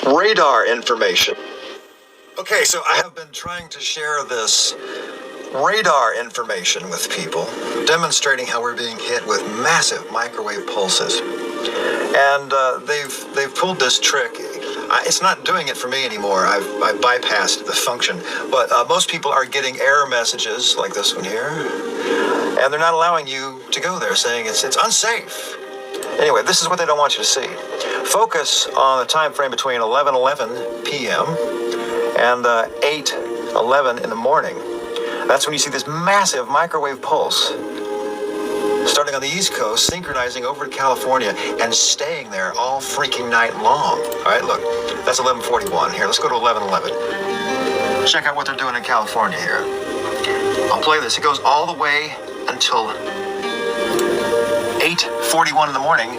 radar information. Okay, so I have been trying to share this radar information with people, demonstrating how we're being hit with massive microwave pulses. And they've pulled this trick. It's not doing it for me anymore. I've bypassed the function. But most people are getting error messages like this one here, and they're not allowing you to go there, saying it's unsafe. Anyway, this is what they don't want you to see. Focus on the time frame between 11:11 p.m. and 8:11 in the morning. That's when you see this massive microwave pulse starting on the East Coast, synchronizing over to California, and staying there all freaking night long. All right, look, that's 11:41. Here, let's go to 11:11. Check out what they're doing in California here. I'll play this. It goes all the way until 8:41 in the morning,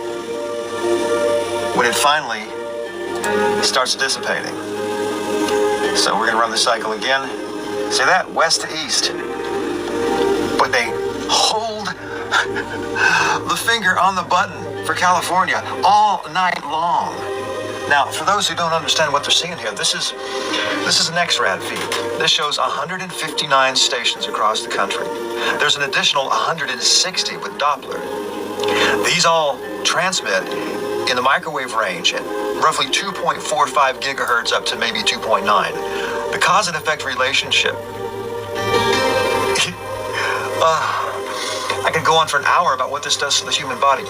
when it finally starts dissipating. So we're going to run the cycle again. See that? West to east. But they hold the finger on the button for California all night long. Now, for those who don't understand what they're seeing here, this is an XRAD feed. This shows 159 stations across the country. There's an additional 160 with Doppler. These all transmit in the microwave range at roughly 2.45 gigahertz up to maybe 2.9. The cause and effect relationship. I could go on for an hour about what this does to the human body.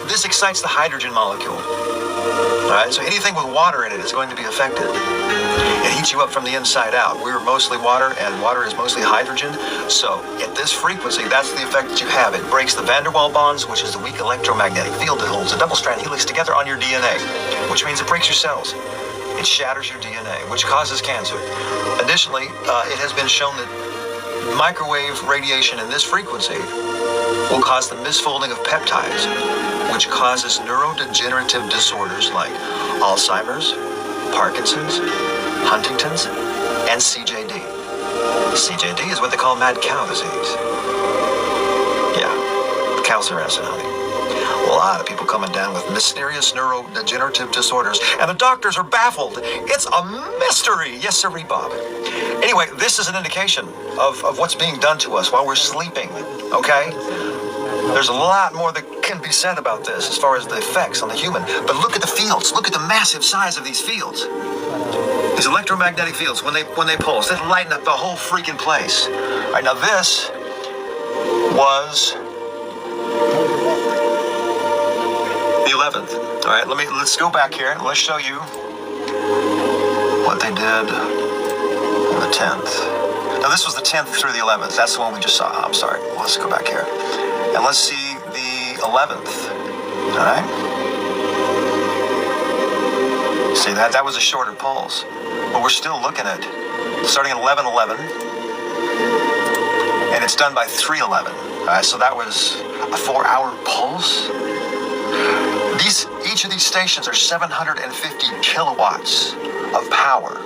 This excites the hydrogen molecule. All right, so anything with water in it is going to be affected. It heats you up from the inside out. We're mostly water, and water is mostly hydrogen. So at this frequency, that's the effect that you have. It breaks the van der Waals bonds, which is the weak electromagnetic field that holds a double-strand helix together on your DNA, which means it breaks your cells. It shatters your DNA, which causes cancer. Additionally, it has been shown that microwave radiation in this frequency will cause the misfolding of peptides, which causes neurodegenerative disorders like Alzheimer's, Parkinson's, Huntington's, and CJD. CJD is what they call mad cow disease. Yeah, cows are acid, honey. A lot of people coming down with mysterious neurodegenerative disorders, and the doctors are baffled. It's a mystery. Yes, sir, Bob. Anyway, this is an indication of what's being done to us while we're sleeping, okay? There's a lot more that can be said about this as far as the effects on the human, but look at the fields. Look at the massive size of these fields. These electromagnetic fields, when they pulse, they lighten up the whole freaking place. All right, now this was the 11th. All right, let's go back here and let's show you what they did on the 10th. Now this was the 10th through the 11th. That's the one we just saw. I'm sorry. Let's go back here and let's see the 11th. All right. See that? That was a shorter pulse, but we're still looking at starting at 11:11, and it's done by 3:11. All right, so that was a 4-hour pulse. Each of these stations are 750 kilowatts of power.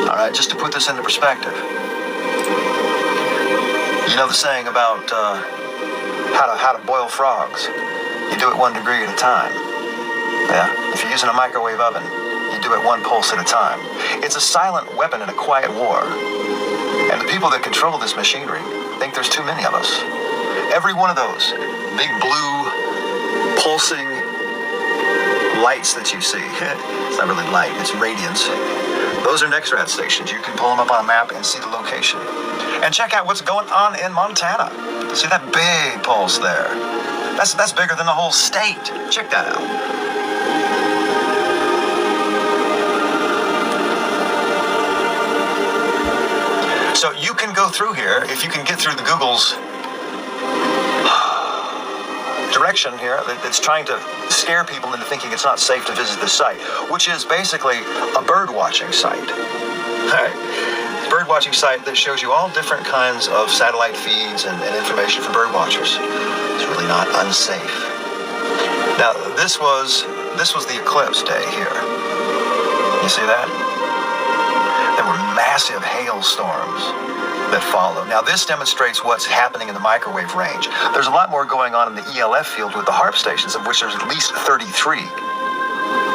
All right, just to put this into perspective. You know the saying about how to boil frogs. You do it 1 degree at a time. Yeah, if you're using a microwave oven, you do it 1 pulse at a time. It's a silent weapon in a quiet war. And the people that control this machinery think there's too many of us. Every one of those big blue pulsing lights that you see, it's not really light, it's radiance. Those are NextRad stations. You can pull them up on a map and see the location. And check out what's going on in Montana. See that big pulse there? That's bigger than the whole state. Check that out. So you can go through here, if you can get through the Google's direction here, it's trying to scare people into thinking it's not safe to visit this site, which is basically a bird watching site. All right. Bird watching site that shows you all different kinds of satellite feeds and information for bird watchers. It's really not unsafe. Now, this was the eclipse day here. You see that? There were massive hailstorms that followed. Now, this demonstrates what's happening in the microwave range. There's a lot more going on in the ELF field with the HARP stations, of which there's at least 33.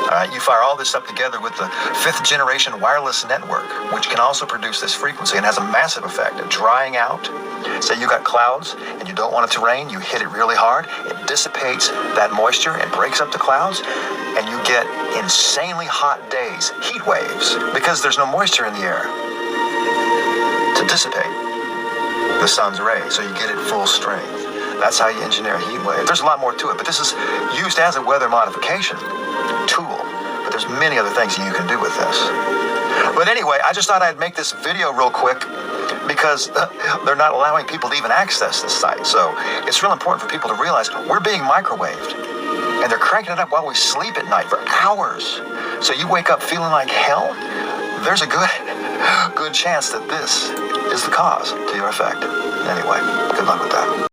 All right, you fire all this up together with the 5th generation wireless network, which can also produce this frequency and has a massive effect of drying out. Say you got clouds and you don't want it to rain, you hit it really hard, it dissipates that moisture and breaks up the clouds, and you get insanely hot days, heat waves, because there's no moisture in the air to dissipate the sun's rays, so you get it full strength. That's how you engineer a heat wave. There's a lot more to it, but this is used as a weather modification tool. But there's many other things that you can do with this. But anyway, I just thought I'd make this video real quick because they're not allowing people to even access this site. So it's real important for people to realize we're being microwaved. And they're cranking it up while we sleep at night for hours. So you wake up feeling like hell, there's a good chance that this is the cause to your effect. Anyway, good luck with that.